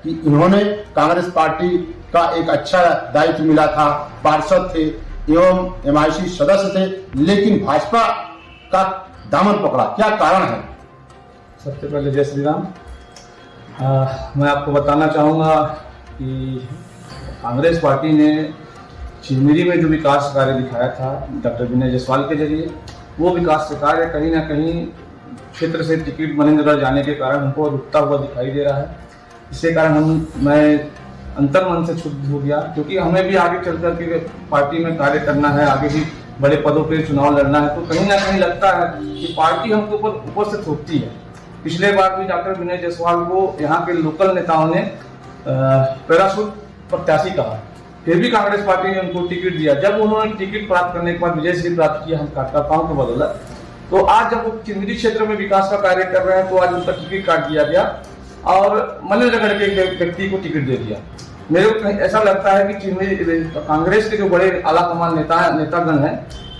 कि इन्होंने कांग्रेस पार्टी का एक अच्छा दायित्व मिला था, पार्षद थे एवं MIC सदस्य थे, लेकिन भाजपा का दामन पकड़ा, क्या कारण है? सबसे पहले जय श्री राम। मैं आपको बताना चाहूँगा कि कांग्रेस पार्टी ने चिरमिरी में जो विकास कार्य दिखाया था डॉक्टर विनय जायसवाल के जरिए, वो विकास कार्य कहीं ना कहीं क्षेत्र से टिकट मनेंद्रगढ़ जाने के कारण हमको रुकता हुआ दिखाई दे रहा है। इसके कारण मैं अंतर्मन से क्षुब्ध हो गया, क्योंकि हमें भी आगे चल कर के पार्टी में कार्य करना है, आगे भी बड़े पदों पे चुनाव लड़ना है, तो कहीं ना कहीं लगता है कि पार्टी हमको ऊपर से थोपती है। पिछले बार भी डॉक्टर विनय जायसवाल को यहाँ के लोकल नेताओं ने पैराशूट प्रत्याशी कहा, फिर भी कांग्रेस पार्टी ने उनको टिकट दिया। जब उन्होंने टिकट प्राप्त करने के बाद विजयश्री प्राप्त किया हम कार्यकर्ताओं को बदौलत, तो आज जब वो चिरमिरी क्षेत्र में विकास का कार्य कर रहे हैं तो आज उनका टिकट काट दिया गया और मनेंद्रगढ़ के एक व्यक्ति को टिकट दे दिया। मेरे को ऐसा लगता है कि चिरमिरी कांग्रेस के जो बड़े आला कमान नेतागण हैं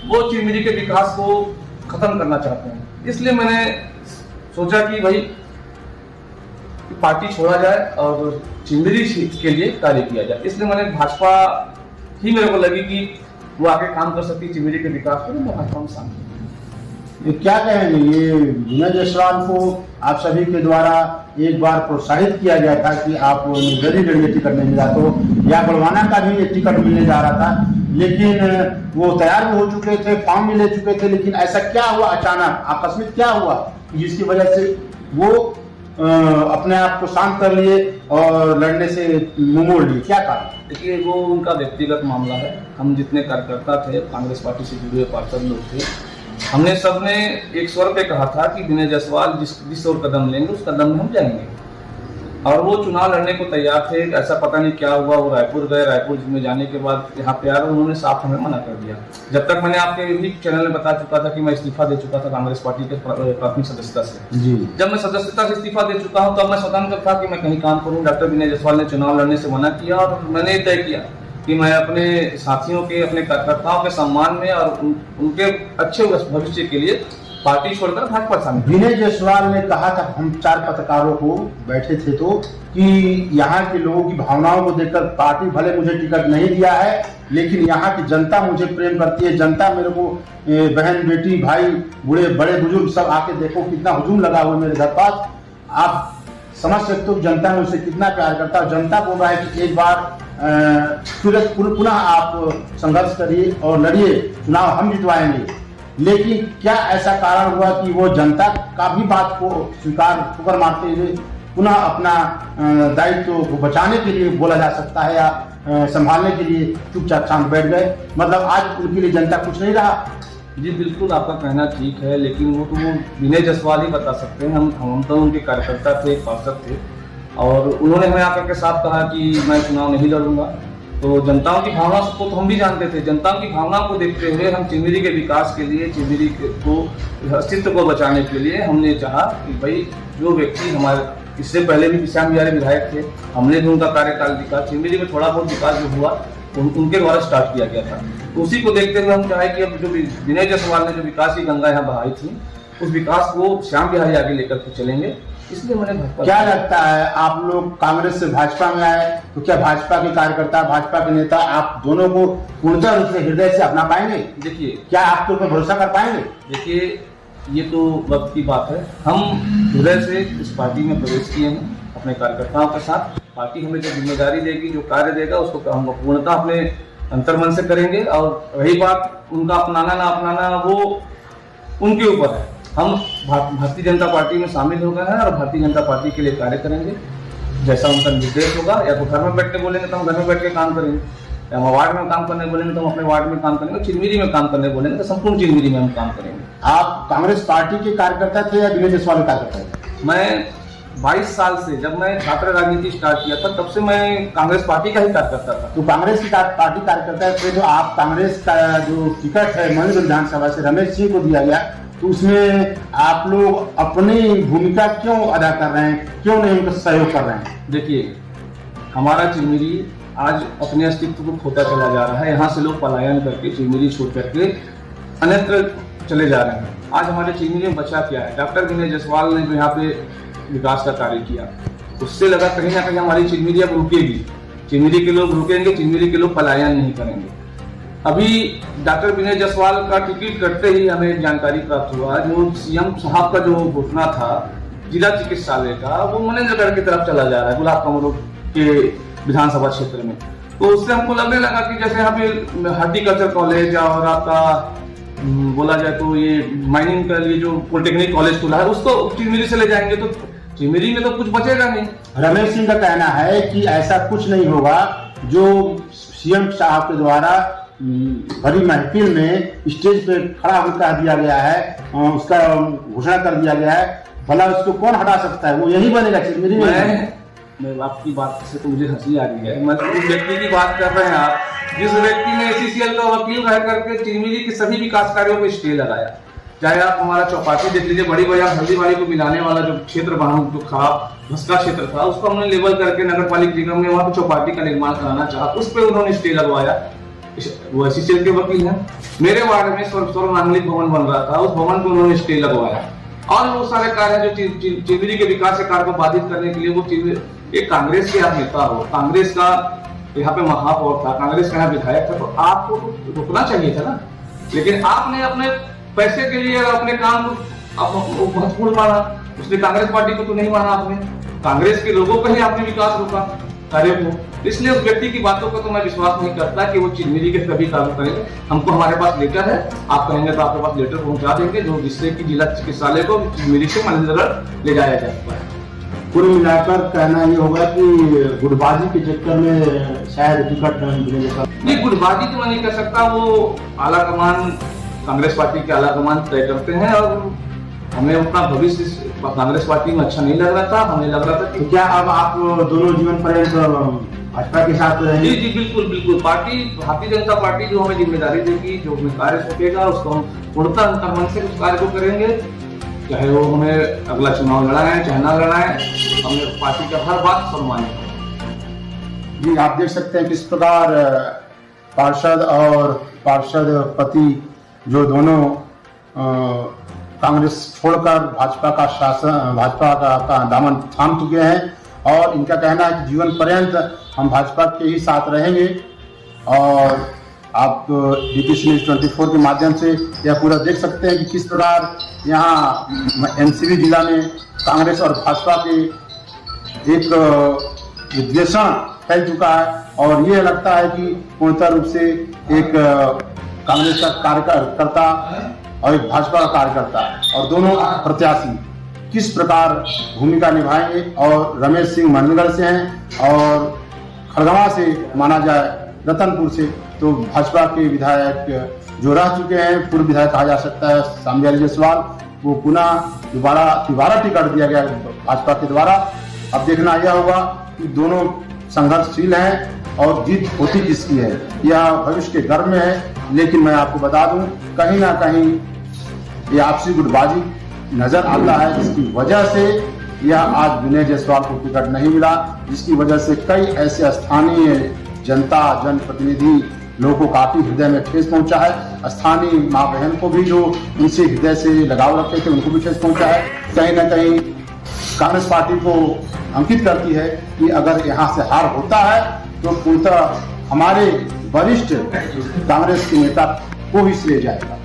वो चिरमिरी के विकास को खत्म करना चाहते हैं। इसलिए मैंने सोचा कि भाई पार्टी छोड़ा जाए और चिरमिरी सीट के लिए कार्य किया जाए। इसलिए मैंने भाजपा ही मेरे को लगी कि वो आगे काम कर सकती है चिरमिरी के विकास पर, मैं भाजपा में शामिल। ये क्या कहेंगे, ये विनय जायसवाल को आप सभी के द्वारा एक बार प्रोत्साहित किया गया था कि आप निर्दलीय लड़िए टिकट नहीं मिला, तो या बलवाना का भी ये टिकट मिलने जा रहा था, लेकिन वो तैयार भी हो चुके थे, फॉर्म भी ले चुके थे, लेकिन ऐसा क्या हुआ अचानक, आकस्मिक क्या हुआ जिसकी वजह से वो अपने आप को शांत कर लिए और लड़ने से मुंह मोड़ लिए, क्या कारण? देखिए, वो उनका व्यक्तिगत मामला है। हम जितने कार्यकर्ता थे, कांग्रेस पार्टी से जुड़े हुए पार्षद लोग थे, हमने सबने एक स्वर पे कहा था कि विनय जायसवाल जिस ओर कदम लेंगे उस कदम में हम जाएंगे, और वो चुनाव लड़ने को तैयार थे। ऐसा पता नहीं क्या हुआ, वो रायपुर गए, रायपुर में जाने के बाद यहाँ पे आए, उन्होंने साफ हमें मना कर दिया। जब तक मैंने आपके भी चैनल में बता चुका था कि मैं इस्तीफा दे चुका था कांग्रेस पार्टी के प्राथमिक सदस्यता से जी। जब मैं सदस्यता से इस्तीफा दे चुका हूँ तब मैं स्वतंत्र था कि मैं कहीं काम करूँ। डॉक्टर विनय जायसवाल ने चुनाव लड़ने से मना किया और मैंने तय किया कि मैं अपने साथियों के, अपने कार्यकर्ताओं के सम्मान में और उनके अच्छे भविष्य के लिए पार्टी छोड़कर भाजपा शामिल। विनय जायसवाल ने कहा था, हम 4 पत्रकारों को बैठे थे, तो कि यहाँ के लोगों की भावनाओं को देखकर पार्टी भले मुझे टिकट नहीं दिया है, लेकिन यहाँ की जनता मुझे प्रेम करती है। जनता मेरे को बहन, बेटी, भाई, बूढ़े, बड़े बुजुर्ग सब आके देखो कितना हुजूम लगा हुआ मेरे घर पास। आप समझ सकते हो जनता में उसे कितना प्यार करता है। जनता बोल रहा है कि एक बार पुनः आप संघर्ष करिए और लड़िए, चुनाव हम जितवाएंगे। लेकिन क्या ऐसा कारण हुआ कि वो जनता का भी बात को स्वीकार ठुकर मारते हुए पुनः अपना दायित्व को बचाने के लिए बोला जा सकता है या संभालने के लिए चुपचाप शांत बैठ गए? मतलब आज उनके लिए जनता कुछ नहीं रहा? जी बिल्कुल, आपका कहना ठीक है, लेकिन वो तो विनय जायसवाल ही बता सकते हैं। हम तो उनके कार्यकर्ता थे, पार्षद थे, और उन्होंने हमें आकर के साफ कहा कि मैं चुनाव नहीं लड़ूंगा। तो जनताओं की भावना को तो हम भी जानते थे। जनताओं की भावना को देखते हुए हम चिरमिरी के विकास के लिए, चिरमिरी को अस्तित्व को बचाने के लिए हमने चाहा कि भाई जो व्यक्ति हमारे इससे पहले भी श्याम बिहारी विधायक थे, हमने भी उनका कार्यकाल दिखा, चिरमिरी में थोड़ा बहुत विकास जो हुआ उनके द्वारा स्टार्ट किया गया था। तो उसी को देखते हुए हम चाहे कि अब जो विनय जायसवाल ने जो विकास की गंगा यहाँ बहाई थी, उस विकास को श्याम बिहारी आगे लेकर के चलेंगे। इसलिए मैंने भाजपा। क्या लगता है, आप लोग कांग्रेस से भाजपा में आए तो क्या भाजपा के कार्यकर्ता, भाजपा के नेता आप दोनों को पूर्णतः रूप से हृदय से अपना पाएंगे? देखिए, क्या आप तो भरोसा कर पाएंगे? देखिए, ये तो वक्त की बात है। हम हृदय से इस पार्टी में प्रवेश किए हैं अपने कार्यकर्ताओं के साथ। पार्टी हमें जो जिम्मेदारी देगी, जो कार्य देगा, उसको हम पूर्णतः अपने अंतर्मन से करेंगे। और रही बात उनका अपनाना ना अपनाना, वो उनके ऊपर है। हम भारतीय जनता पार्टी में शामिल हो गए हैं और भारतीय जनता पार्टी के लिए कार्य करेंगे। जैसा उनका निर्देश होगा, या तो घर में बैठ के बोलेंगे तो हम घर में बैठ के काम करेंगे, या हम वार्ड में काम करने बोलेंगे तो हम अपने वार्ड में काम करेंगे, चिरमिरी में काम करने बोलेंगे तो संपूर्ण चिरमिरी में हम काम करेंगे। आप कांग्रेस पार्टी के कार्यकर्ता थे या विनय जायसवाल के कार्यकर्ता थे? मैं 22 साल से, जब मैं छात्र राजनीति स्टार्ट किया था, तब से मैं कांग्रेस पार्टी का ही कार्यकर्ता था। तो कांग्रेस की पार्टी कार्यकर्ता थे, जो आप कांग्रेस का जो टिकट है मनेंद्रगढ़ विधानसभा से रमेश सिंह को दिया गया, तो उसमें आप लोग अपनी भूमिका क्यों अदा कर रहे हैं, क्यों नहीं उनका सहयोग कर रहे हैं? देखिए, हमारा चिरमिरी आज अपने अस्तित्व को खोता चला जा रहा है। यहाँ से लोग पलायन करके चिरमिरी छोड़ करके अन्यत्र चले जा रहे हैं। आज हमारे चिरमिरी में बचा क्या है? डॉक्टर विनय जायसवाल ने जो यहाँ पे विकास का कार्य किया, उससे लगा कहीं ना कहीं हमारी चिरमिरी अब रुकेगी, चिरमिरी के लोग रुकेंगे, चिरमिरी के लोग पलायन नहीं करेंगे। अभी डॉक्टर विनय जायसवाल का टिकट कटते ही हमें जानकारी प्राप्त हुआ, जो सीएम साहब का जो घोषणा था जिला चिकित्सालय का, वो मनेंद्रगढ़ की तरफ चला जा रहा है, गुलाब कमल के विधानसभा क्षेत्र में। तो उससे हमको लगने लगा कि जैसे यहाँ पे हार्टिकल्चर कॉलेज और आपका बोला जाए तो ये माइनिंग का ये जो पॉलिटेक्निक कॉलेज खुला है, उसको चिरमिरी से ले जाएंगे तो चिरमिरी में तो कुछ बचेगा नहीं। रमेश सिंह का कहना है कि ऐसा कुछ नहीं होगा, जो सीएम साहब के द्वारा बड़ी महफिल में स्टेज पे खड़ा होकर कह दिया गया है, उसका घोषणा कर दिया गया है, भला उसको कौन हटा सकता है, वो यही बनेगा चिरमिरी में। मैं आपकी बात से तो मुझे हंसी आ रही है, मैं उस व्यक्ति की बात कर रहे हैं आप, जिस व्यक्ति ने ACCL का वकील रह करके चिरमिरी के सभी विकास कार्यों को स्टे लगाया। चाहे आप हमारा चौपाटी देख लीजिए, बड़ी बाजार हल्दीबाड़ी को मिलाने वाला जो क्षेत्र वहां जो खराब भस्का क्षेत्र था, उसको हमने लेवल करके नगर पालिका निगम ने वहां पे चौपाटी का निर्माण कराना चाहा, उस पर उन्होंने स्टे लगवाया। वो ACCL के वकील हैं। मेरे वार्ड में स्वर्ग नांगलिक भवन बन रहा था, उस भवन को उन्होंने स्टे लगवाया। और बहुत सारे कार्य जो चिरमिरी के विकास के कार्य को बाधित करने के लिए वो एक कांग्रेस के आप नेता हो, कांग्रेस का यहाँ पे महापौर था, कांग्रेस का यहाँ विधायक था, तो आपको तो रुकना चाहिए था ना। लेकिन आपने अपने पैसे के लिए अपने काम को महत्वपूर्ण माना, उसने कांग्रेस पार्टी को तो नहीं माना, आपने कांग्रेस के लोगों का ही आपने विकास रोका कार्य को। इसलिए उस व्यक्ति की बातों को तो मैं विश्वास नहीं करता कि वो चिरमिरी के कभी काम करेंगे। हमको हमारे पास लेटर है, आप कहेंगे तो आपके पास लेटर पहुंचा देंगे, जो जिससे कि जिला चिकित्सालय को चिरमिरी से मनेंद्रगढ़ ले जाया जा सकता है। कुल मिलाकर कहना ये होगा कि गुटबाजी के चक्कर में शायद टिकट नहीं, गुटबाजी तो मैं नहीं कर सकता, वो आला कमान कांग्रेस पार्टी के आला कमान तय करते हैं, और हमें अपना भविष्य कांग्रेस पार्टी में अच्छा नहीं लग रहा था। हमें लग रहा था कि क्या अब आप दोनों जीवन पर्यंत भाजपा के साथ रहेंगे? जी बिल्कुल बिल्कुल। पार्टी भारतीय जनता पार्टी जो हमें जिम्मेदारी देगी, जो हमें कार्य सौंपेगा, उसको हम पूर्णतः अंतर्मन से उस कार्य को करेंगे, चाहे वो हमें अगला चुनाव लड़ाए चाहे ना लड़ाए, हमें पार्टी का हर बात सम्मानित है। जी, आप देख सकते हैं किस प्रकार पार्षद और पार्षद पति जो दोनों कांग्रेस छोड़कर भाजपा का दामन थाम चुके हैं, और इनका कहना है कि जीवन पर्यंत हम भाजपा के ही साथ रहेंगे। और आप DPC News 24 के माध्यम से यह पूरा देख सकते हैं कि किस प्रकार यहाँ NCB जिला में कांग्रेस और भाजपा के एक विद्वेषण फैल चुका है, और ये लगता है कि पूर्णतः रूप से एक कांग्रेस का कार्यकर्ता और एक भाजपा का कार्यकर्ता और दोनों प्रत्याशी किस प्रकार भूमिका निभाएंगे। और रमेश सिंह मनेंद्रगढ़ से हैं और खड़गवां से माना जाए रतनपुर से तो भाजपा के विधायक जो रह चुके हैं, पूर्व विधायक कहा जा सकता है श्यामबिहारी जायसवाल, वो पुनः दोबारा टिकट दिया गया भाजपा के द्वारा। अब देखना यह होगा कि दोनों संघर्षशील हैं और जीत होती किसकी है, यह भविष्य के गर्भ में है। लेकिन मैं आपको बता दूं, कहीं ना कहीं ये आपसी गुटबाजी नजर आता है, जिसकी वजह से यह आज विनय जायसवाल को टिकट नहीं मिला, जिसकी वजह से कई ऐसे स्थानीय जनता जनप्रतिनिधि लोगों को काफी हृदय में ठेस पहुंचा है। स्थानीय माँ बहन को भी जो इनसे हृदय से लगाव रखते थे उनको भी ठेस पहुंचा है। कहीं ना कहीं कांग्रेस पार्टी को अंकित करती है कि अगर यहाँ से हार होता है तो पूर्णतः हमारे वरिष्ठ कांग्रेस के नेता को भी श्रेय जाएगा।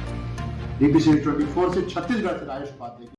DPC News 24 से छत्तीसगढ़ से राजेश उपाध्याय।